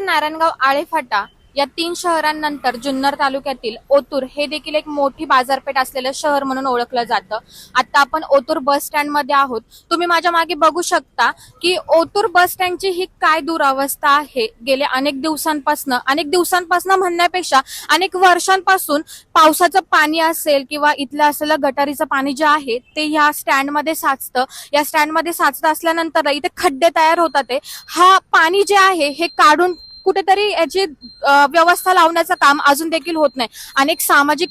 नारायणगाव, आळेफाटा या 3 शहरांनंतर जुन्नर तालुक्यातील ओतूर हे देखील एक मोठी बाजारपेठ असलेलं शहर म्हणून ओळखलं जातं. आता आपण ओतूर बस स्टँड मध्ये आहोत. तुम्ही माझ्या मागे बघू शकता की ओतूर बस स्टँडची ही काय दुरावस्था आहे. गेल्या अनेक दिवसांपासून म्हणण्यापेक्षा अनेक वर्षांपासून पावसाचं पाणी असेल किंवा इथलं असलेलं गटारीचं पाणी जे आहे ते ह्या स्टँड मध्ये साचतं. या स्टँड मध्ये साचत असल्यानंतर इथे खड्डे तयार होतात. हा पाणी जे आहे हे काढून कुठेतरी याची व्यवस्था लावण्याचं काम अजून देखील होत नाही. अनेक सामाजिक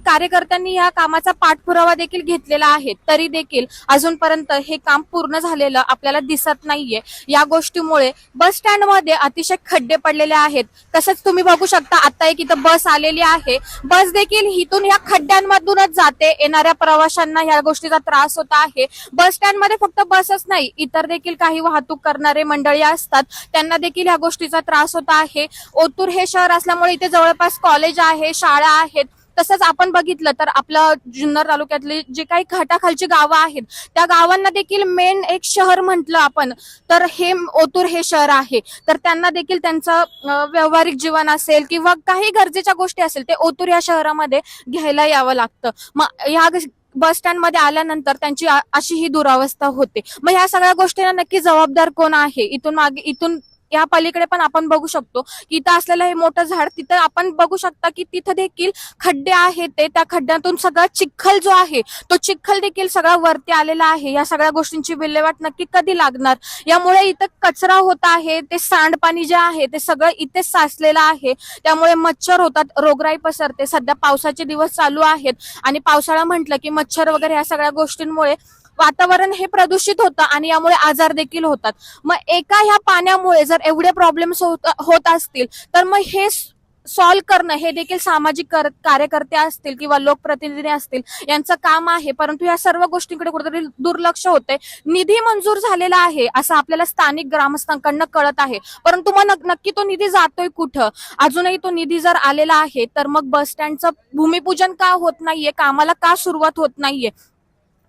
कार्यकर्त्यांनी या कामाचा पाठपुरावा देखील घेतलेला आहे, तरी देखील अजूनपर्यंत हे काम पूर्ण झालेलं आपल्याला दिसत नाहीये. या गोष्टीमुळे बस स्टँड मध्ये अतिशय खड्डे पडलेले आहेत. तसंच तुम्ही बघू शकता आता एक इथं बस आलेली आहे. बस देखील इथून या खड्ड्यांमधूनच जाते. येणाऱ्या प्रवाशांना या गोष्टीचा त्रास होत आहे. बस स्टँड मध्ये फक्त बसच नाही, इतर देखील काही वाहतूक करणारे मंडळी असतात, त्यांना देखील या गोष्टीचा त्रास होत आहे. ओतूर हे शहर असल्यामुळे इथे जवळपास कॉलेज आहे, शाळा आहेत. तसंच आपण बघितलं तर आपलं जुन्नर तालुक्यातली जे काही घाटाखालची गावं आहेत त्या गावांना देखील मेन एक शहर म्हटलं आपण तर हे ओतूर हे शहर आहे. तर त्यांना देखील त्यांचं व्यावहारिक जीवन असेल किंवा काही गरजेच्या गोष्टी असेल ते ओतूर या शहरामध्ये घ्यायला यावं लागतं. मग या बस स्टँड मध्ये आल्यानंतर त्यांची अशी ही दुरावस्था होते. मग ह्या सगळ्या गोष्टींना नक्की जबाबदार कोण आहे? इथून या पलीकडे पण आपण बघू शकतो की इथं असलेलं हे मोठं झाड, तिथं आपण बघू शकता की तिथं देखील खड्डे आहेत. त्या खड्ड्यातून सगळा चिखल जो आहे तो चिखल देखील सगळा वरती आलेला आहे. या सगळ्या गोष्टींची विल्हेवाट नक्की कधी लागणार? यामुळे इथं कचरा होत आहे, ते सांडपाणी जे आहे ते सगळं इथेच साचलेलं आहे. त्यामुळे मच्छर होतात, रोगराई पसरते. सध्या पावसाचे दिवस चालू आहेत आणि पावसाळा म्हटलं की मच्छर वगैरे या सगळ्या गोष्टींमुळे वातावरण हे प्रदूषित होतं आणि यामुळे आजार देखील होतात. मग ह्या पाण्यामुळे जर एवढे प्रॉब्लेम्स होत असतील तर मग हे सॉल्व्ह करणं हे देखील सामाजिक कार्यकर्ते असतील किंवा लोकप्रतिनिधी असतील यांचं काम आहे. परंतु या सर्व गोष्टींकडे कुठेतरी दुर्लक्ष होते. निधी मंजूर झालेला आहे असं आपल्याला स्थानिक ग्रामस्थांकडनं कळत आहे, परंतु मग नक्की तो निधी जातोय कुठं? अजूनही तो निधी जर आलेला आहे तर मग बस स्टँडचं भूमिपूजन का होत नाहीये? कामाला का सुरुवात होत नाहीये?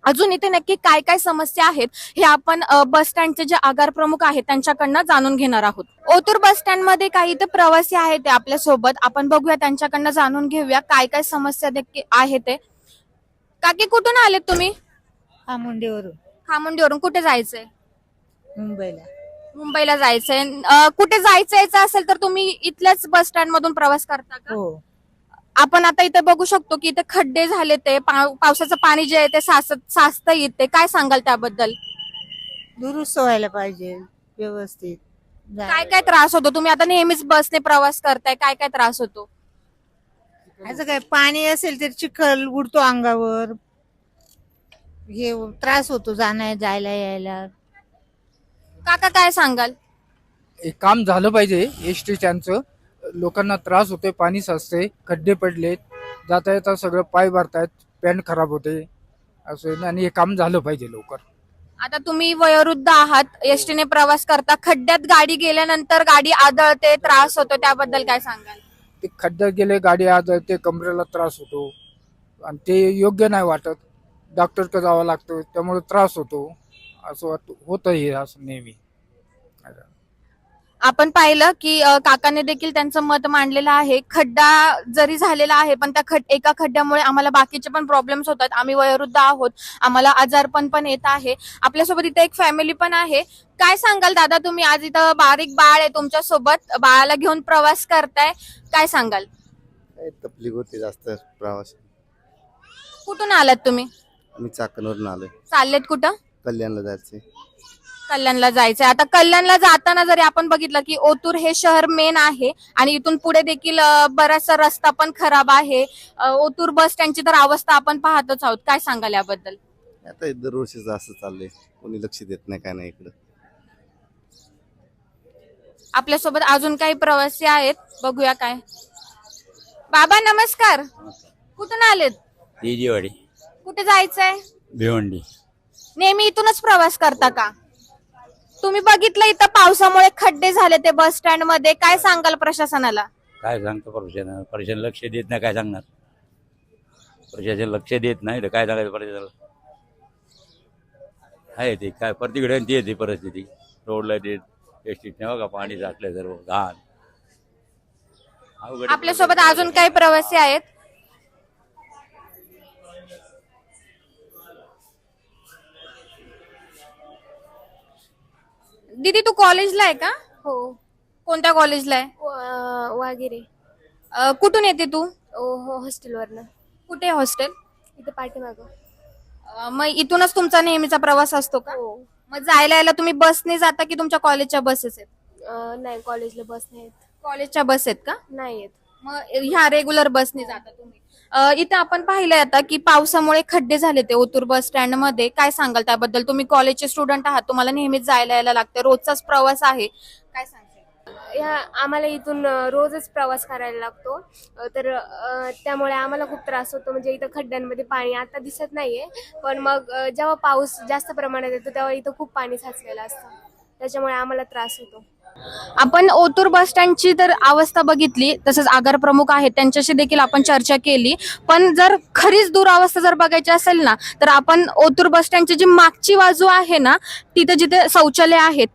अजून इथे नक्की काय काय समस्या आहेत हे आपण बस स्टँडचे जे आगार प्रमुख आहेत त्यांच्याकडनं जाणून घेणार आहोत. ओतूर बस स्टँड मध्ये काही इथे प्रवासी आहेत ते आपल्या सोबत. आपण बघूया, त्यांच्याकडनं जाणून घेऊया काय काय समस्या आहेत ते. काकी, कुठून आलेत तुम्ही? खामुंडीवरून. खामुंडीवरून. कुठे जायचंय? मुंबईला. मुंबईला जायचंय. कुठे जायचं असेल तर तुम्ही इथल्याच बस स्टँड मधून प्रवास करता का? हो. आपण आता इथे बघू शकतो की इथे खड्डे झाले, ते पावसाचं पाणी जे आहे ते साचतं येते. काय सांगाल त्याबद्दल? दुरुस्त व्हायला पाहिजे व्यवस्थित. काय काय त्रास होतो? तुम्ही आता नेहमीच बसने प्रवास करताय, काय काय त्रास होतो? असं काय पाणी असेल तर चिखल उडतो अंगावर, हे त्रास होतो जायला यायला. काका, काय सांगाल? एक काम झालं पाहिजे एसटी स्टँडचं. लोकांना त्रास होतोय, पाणी साचते, खड्डे पडलेत, जाता येता सगळं पाय भरतायत, पॅन्ट खराब होते असं. आणि हे काम झालं पाहिजे लवकर. आता तुम्ही वयोवृद्ध आहात, एसटीने प्रवास करता, खड्ड्यात गाडी गेल्यानंतर गाडी आदळते, त्रास होतो, त्याबद्दल काय सांगाल? ते खड्ड्यात गेले, गाडी आदळते, कमरेला त्रास होतो आणि ते योग्य नाही वाटत. डॉक्टरकडे जावं लागतं, त्यामुळे त्रास होतो. असं होतं हे असं नेहमी. आपण पाहिलं की काकाने देखील त्यांचं मत मांडलेलं आहे. खड्डा जरी झालेला आहे पण त्या एका खड्ड्यामुळे आम्हाला बाकीचे पण प्रॉब्लेम्स होतात. आम्ही वयोवृद्ध आहोत, आम्हाला आजारपण पण येत आहे. आपल्यासोबत इथे एक फॅमिली पण आहे. काय सांगाल दादा, तुम्ही आज इथं बारीक बाळ आहे तुमच्या सोबत, बाळाला घेऊन प्रवास करताय, काय सांगाल? तकलीफ होते जास्त प्रवास. कुठून आलात तुम्ही? आम्ही चाकणवरून आलोय. चाललेत कुठं? कल्याणला जायचंय. कल्याणला जायचंय. आता कल्याणला जाताना जरी आपण बघितलं की ओतूर हे शहर मेन आहे आणि इथून पुढे देखील बराचसा रस्ता पण खराब आहे. ओतूर बस स्टँडची तर अवस्था आपण पाहतच आहोत. काय सांगाल याबद्दल? आता दरवर्षीच असं चाललंय, कोणी लक्ष देत नाही काय नाही इकडं. आपल्यासोबत अजून काही प्रवासी आहेत, बघूया काय. बाबा नमस्कार, कुठून आलेत? तेजीवाडी. कुठे जायचंय? भिवंडी. नेहमी इथूनच प्रवास करता का? तुम्ही बघितलं इथं पावसामुळे खड्डे झाले ते बस स्टँड मध्ये, काय सांगाल प्रशासनाला? काय सांगतो प्रशासन लक्ष देत नाही. काय सांगणार? प्रशासन लक्ष देत नाही तर काय सांगायचं प्रशासनाला? आहे ते काय प्रतिकडे ती येते परिस्थिती रोडला ते एसटीने बघा पाणी साठले सर्व घाण अवघड आहे. आपल्यासोबत अजून काही प्रवासी आहेत. दीदी तू कॉलेजला आहे का? हो कोणत्या कॉलेजला आहे? वागिरे कुठून येते तू? हो हॉस्टेलवरनं कुठे हॉस्टेल? इथं पाठीमागं. मग इथूनच तुमचा नेहमीचा प्रवास असतो का? हो मग जायला यायला तुम्ही बसने जाता की तुमच्या कॉलेजच्या बसेस आहेत? नाही कॉलेजला बस नाही येत. कॉलेजच्या बस आहेत का? नाही येत. मग ह्या रेग्युलर बसने जाता तुम्ही? इथे आपण पाहिलंय आता की पावसामुळे खड्डे झाले ते ओतूर बस स्टँड मध्ये. काय सांगाल त्याबद्दल? तुम्ही कॉलेजचे स्टुडंट आहात, तुम्हाला नेहमीच जायला यायला लागतं, रोजचाच प्रवास आहे, काय सांगते? आम्हाला इथून रोजच प्रवास करायला लागतो. तर त्यामुळे आम्हाला खूप त्रास होतो. म्हणजे इथं खड्ड्यांमध्ये पाणी आता दिसत नाहीये, पण मग जेव्हा पाऊस जास्त प्रमाणात येतो तेव्हा इथं खूप पाणी साचलेलं असतं. त्याच्यामुळे आम्हाला त्रास होतो. आपण ओतूर बस स्टँडची तर अवस्था बघितली, तसंच आगार प्रमुख आहेत त्यांच्याशी देखील आपण चर्चा केली. पण जर खरीच दुरावस्था जर बघायची असेल ना, तर आपण ओतूर बस स्टँडची जी मागची बाजू आहे ना, तिथे जिथे शौचालय आहे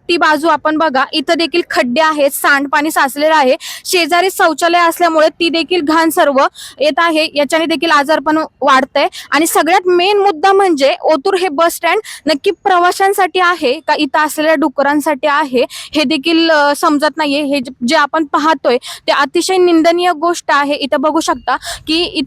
ती बाजू आपण बघा. इथं देखील खड्डे आहेत, सांडपाणी साचलेलं आहे. शेजारी शौचालय असल्यामुळे ती देखील घाण सर्व येत आहे. याच्याने देखील आजारपण वाढतंय. आणि सगळ्यात मेन मुद्दा म्हणजे ओतूर हे बस स्टँड नक्की प्रवाशांसाठी आहे का इथं असलेल्या डुकरांसाठी आहे हे देखील समजत नाहीये. हे जे आपण पाहतोय ते अतिशय निंदनीय गोष्ट आहे. इथं बघू शकता की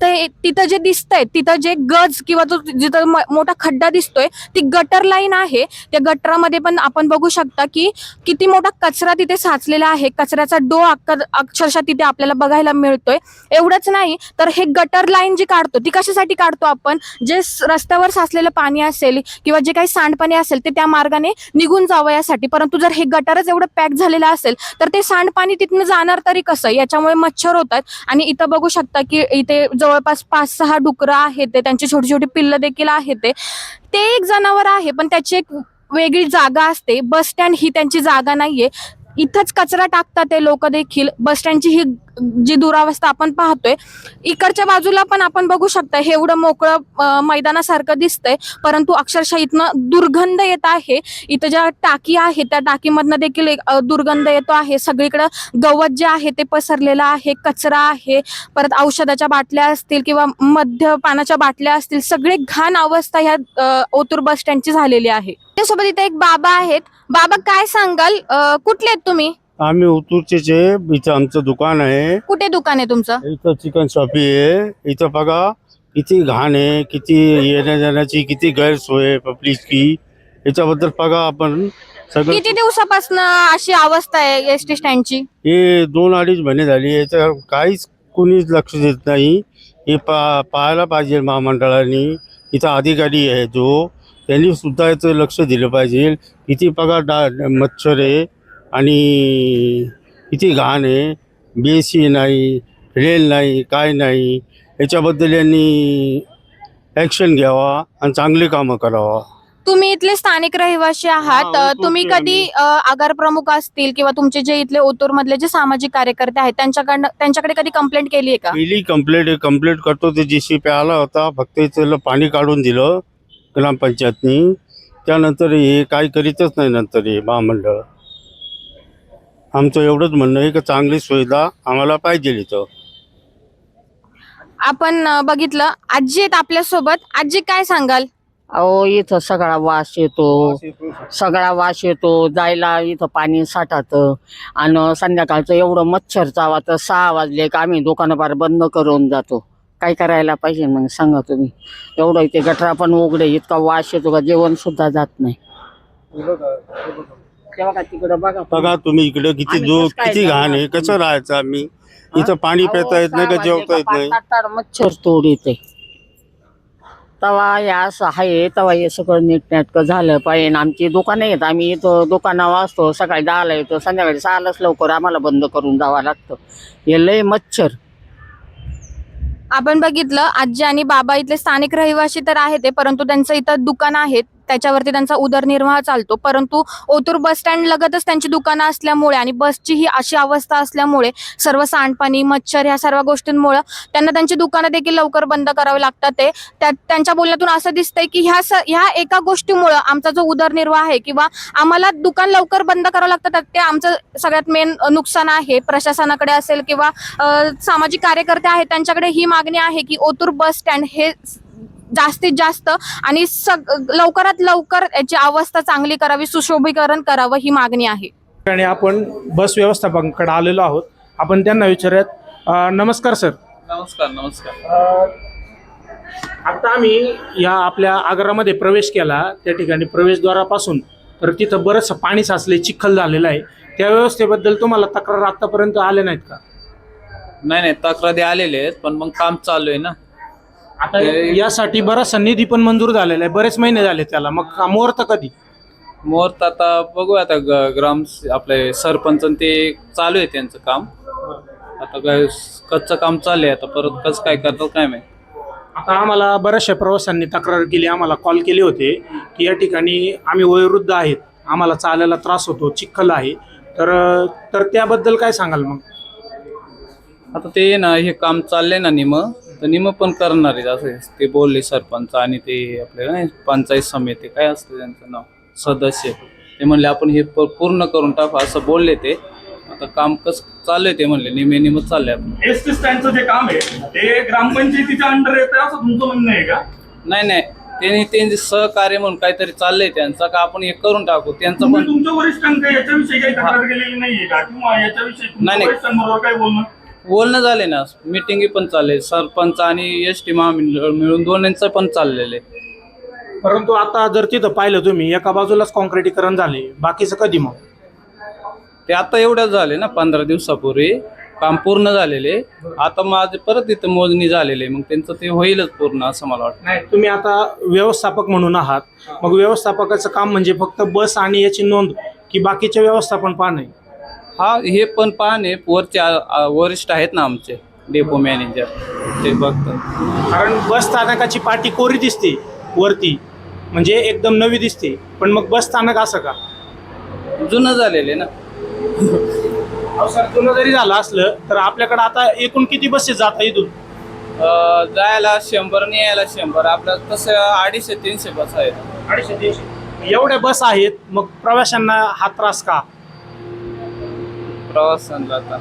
तिथं जे दिसतंय, तिथं जे गज किंवा तो जिथं मोठा खड्डा दिसतोय ती गटर लाईन आहे. त्या गटरामध्ये पण आपण बघू शकता की किती मोठा कचरा तिथे साचलेला आहे. कचऱ्याचा डो अक्षरशः तिथे आपल्याला बघायला मिळतोय. एवढंच नाही तर हे गटर लाईन जी काढतो ती कशासाठी काढतो आपण? जे रस्त्यावर साचलेलं पाणी असेल किंवा जे काही सांडपाणी असेल ते त्या मार्गाने निघून जावं यासाठी. परंतु जर हे गटरच एवढं पॅक झालेलं असेल तर ते सांडपाणी तिथनं जाणार तरी कसं? याच्यामुळे मच्छर होतात. आणि इथं बघू शकता की इथे जवळपास 5-6 डुकरं आहेत, ते त्यांची छोटी छोटी पिल्लं देखील आहेत. ते एक जनावर आहे पण त्याची एक वेगळी जागा असते. बस स्टँड ही त्यांची जागा नाहीये. इथंच कचरा टाकतात ते लोक देखील. बस स्टँडची ही जी दुरावस्था आपण पाहतोय. इकडच्या बाजूला पण आपण बघू शकता हे एवढं मोकळं मैदानासारखं दिसतंय, परंतु अक्षरशः इथनं दुर्गंध येत आहे. इथं ज्या टाकी आहे त्या टाकीमधनं देखील एक दुर्गंध येतो आहे. सगळीकडं गवत जे आहे ते पसरलेलं आहे, कचरा आहे, परत औषधाच्या बाटल्या असतील किंवा मद्यपानाच्या बाटल्या असतील, सगळे घाण अवस्था ह्या ओतूर बस स्टँडची झालेली आहे. त्यासोबत इथे एक बाबा आहेत. बाबा काय सांगाल, कुठले आहेत तुम्ही? आम्ही उतूरचेच आहे. इथं आमचं दुकान आहे. कुठे दुकान आहे तुमचं? इथं चिकन शॉपी आहे. इथं बघा किती घाण आहे, किती येण्या जाण्याची किती गैरसोय आहे पब्लिकची. याच्याबद्दल बघा आपण सगळं. किती दिवसापासून अशी अवस्था आहे एसटी स्टँडची? हे 2-2.5 महिने झाली. याच्यावर काहीच कोणीच लक्ष देत नाही. हे पाहायला पाहिजे महामंडळाने. इथं अधिकारी आहे जो, त्यांनी सुद्धा याचं लक्ष दिलं पाहिजे. किती बघा मच्छर आहे आणि किती घाण आहे. BSC नाही, रेल नाही, काय नाही. याच्याबद्दल यांनी ॲक्शन घ्यावा आणि चांगले कामं करावा. तुम्ही इथले स्थानिक रहिवासी आहात. हा, तुम्ही ओतूरचे कधी आगार प्रमुख असतील किंवा तुमचे जे इथले ओतूर मधले जे सामाजिक कार्यकर्ते आहेत त्यांच्याकडे कधी कंप्लेंट केली आहे का? पहिली कंप्लेंट करतो. ते JCP आला होता, फक्त त्याला पाणी काढून दिलं ग्रामपंचायतनी. त्यानंतर हे काय करीतच नाही नंतर हे महामंडळ. आमचं एवढंच म्हणणं आहे की चांगली सुविधा आम्हाला पाहिजे इथं. आपण बघितलं आजी आहेत आपल्यासोबत. आजी काय सांगाल? अहो इथं सगळा वास येतो, जायला इथं पाणी साठातं. आणि संध्याकाळचं एवढं मच्छर चावतं. 6 वाजले का आम्ही दुकानं बार बंद करून जातो. काय करायला पाहिजे मग सांगा तुम्ही? एवढं इथे गटरा पण उघडे, इतका वास येतो का जेवण सुद्धा जात नाही. तिकडं बघा तुम्ही इकडे किती किती घाण आहे. कसं राहायचं आम्ही इथं? पाणी पिता येत नाही का, जेवता येत नाही. मच्छर तोड येते. तवा या असं आहे, तवा हे सगळं नीटनेटकं झालं पाहिजे. आमची दुकानं आहेत, आम्ही इथं दुकानावर असतो. सकाळी 10ला येतो, संध्याकाळी 6लाच लवकर आम्हाला बंद करून जावं लागतं. हे लय मच्छर. आपण बघितलं आजी आणि बाबा इथले स्थानिक रहिवासी तर आहेत, परंतु त्यांचं इथं दुकान आहेत. त्याच्यावरती त्यांचा उदरनिर्वाह चालतो. परंतु ओतूर बस स्टँड लगतच त्यांची दुकानं असल्यामुळे आणि बसची ही अशी अवस्था असल्यामुळे सर्व सांडपाणी, मच्छर ह्या सर्व गोष्टींमुळे त्यांना त्यांची दुकानं देखील लवकर बंद करावी लागतात. त्यांच्या बोलण्यातून असं दिसतंय की ह्या एका गोष्टीमुळे आमचा जो उदरनिर्वाह आहे किंवा आम्हाला दुकान लवकर बंद करावं लागतं, ते आमचं सगळ्यात मेन नुकसान आहे. प्रशासनाकडे असेल किंवा सामाजिक कार्यकर्ते आहेत त्यांच्याकडे ही मागणी आहे की ओतूर बस स्टँड हे जास्तीत जास्त आणि लवकरात लवकर याची अवस्था चांगली करावी, सुशोभीकरण करावं, ही मागणी आहे. आणि आपण बस व्यवस्थापकांकडे आलेलो आहोत. आपण त्यांना विचारूयात. नमस्कार सर. नमस्कार. आता आम्ही या आपल्या आगारामध्ये प्रवेश केला, त्या ठिकाणी प्रवेशद्वारापासून तर तिथं बरंचसं पाणी साचले, चिखल झालेलं आहे. त्या व्यवस्थेबद्दल तुम्हाला तक्रार आतापर्यंत आले नाहीत का? नाही तक्रारी आलेले आहेत, पण मग काम चालू आहे ना. आता यासाठी बराचसा निधी पण मंजूर झालेला आहे, बरेच महिने झाले त्याला. मग मुहूर्त कधी? मुहूर्त आता बघू. आता ग्राम आपले सरपंच ते चालू आहे त्यांचं काम. आता काय कच्चं काम चालू आहे, आता परत कसं काय करतात काय माहिती. आता आम्हाला बऱ्याचशा प्रवाशांनी तक्रार केली, आम्हाला कॉल केले होते की या ठिकाणी आम्ही वयोवृद्ध आहेत, आम्हाला चालायला त्रास होतो, चिखल आहे, तर त्याबद्दल काय सांगाल मग? आता ते ना हे काम चाललंय ना निम पण करणार आहे असं ते बोलले सरपंच. आणि ते आपले नाही पंचायत समिती काय असतं त्यांचं नाव, सदस्य, ते म्हणले आपण हे पूर्ण करून टाकू असं बोलले ते. आता काम कसं चालू आहे ते म्हणले निम चाललंय. आपण एसटी स्टँडचं जे काम आहे ते ग्रामपंचायतीच्या अंडर येतं असं तुमचं म्हणणं आहे का? नाही त्यांचे सहकार्य म्हणून काहीतरी चाललंय त्यांचं, का आपण हे करून टाकू त्यांचं पण. तुमच्या वरिष्ठांका याच्याविषयी काही तक्रार केलेली नाहीये का, किंवा याच्याविषयी नाही. वरिष्ठांबरोबर काय बोलणं झाले ना, मिटिंग पण चालले, सरपंच आणि एसटी महामंडळ मिळून दोन्हींचं पण चाललेलं आहे. परंतु आता जर तिथं पाहिलं तुम्ही, एका बाजूलाच कॉन्क्रिटीकरण झाले, बाकीचं कधी मग? ते आता एवढ्याच झाले ना, 15 दिवसापूर्वी काम पूर्ण झालेले. आता माझे परत इथं मोजणी झालेली, मग त्यांचं ते होईलच पूर्ण असं मला वाटतं. नाही, तुम्ही आता व्यवस्थापक म्हणून आहात, मग व्यवस्थापकाचं काम म्हणजे फक्त बस आणि याची नोंद की बाकीचे व्यवस्थापन पाहणे? हा, हे पण पाहणे वरचे वरिष्ठ आहेत ना आमचे डेपो मॅनेजर, ते बघतात. कारण बस स्थानकाची पाटी कोरी दिसते वरती, म्हणजे एकदम नवी दिसते, पण मग बस स्थानक असं का? जुनं झालेले ना. सर, जुनं जरी झालं असलं तर आपल्याकडे आता एकूण किती बसेस जातात इथून? जायला 100 आणि यायला 100. आपल्या तसं 250-300 बस आहेत. 250-300 एवढ्या बस आहेत, मग प्रवाशांना हा त्रास का? प्रवासांना आता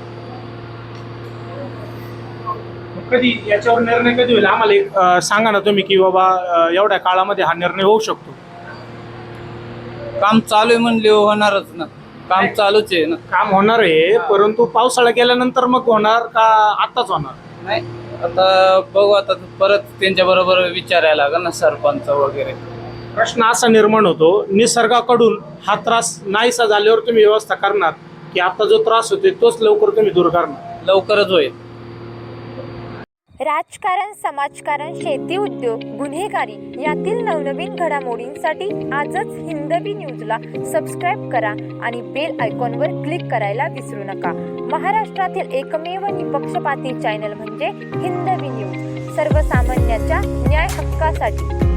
कधी याच्यावर निर्णय कधी होईल? आम्हाला एक सांगा ना तुम्ही की बाबा एवढ्या काळामध्ये हा निर्णय होऊ शकतो. काम चालू आहे म्हणले होणारच ना, काम चालूच आहे ना. काम होणार आहे, परंतु पावसाळा गेल्यानंतर मग होणार का आताच होणार? नाही, आता बघू. आता परत त्यांच्या बरोबर विचारायला लागेल ना, सरपंच वगैरे. प्रश्न असा निर्माण होतो, निसर्गाकडून हा त्रास नाहीसा झाल्यावर तुम्ही व्यवस्था करणार की आता जो त्रास होतोय तोच लवकर तुम्ही दूर करणार? लवकरच होईल. राजकारण, समाजकारण, शेती, उद्योग, गुन्हेगारी यातील नवनवीन घडामोडींसाठी आजच हिंदवी न्यूजला सबस्क्राईब करा आणि बेल आयकॉनवर क्लिक करायला विसरू नका. महाराष्ट्रातील एकमेव निपक्षपाती चॅनल म्हणजे हिंदवी न्यूज, सर्वसामान्यांच्या न्याय हक्कासाठी.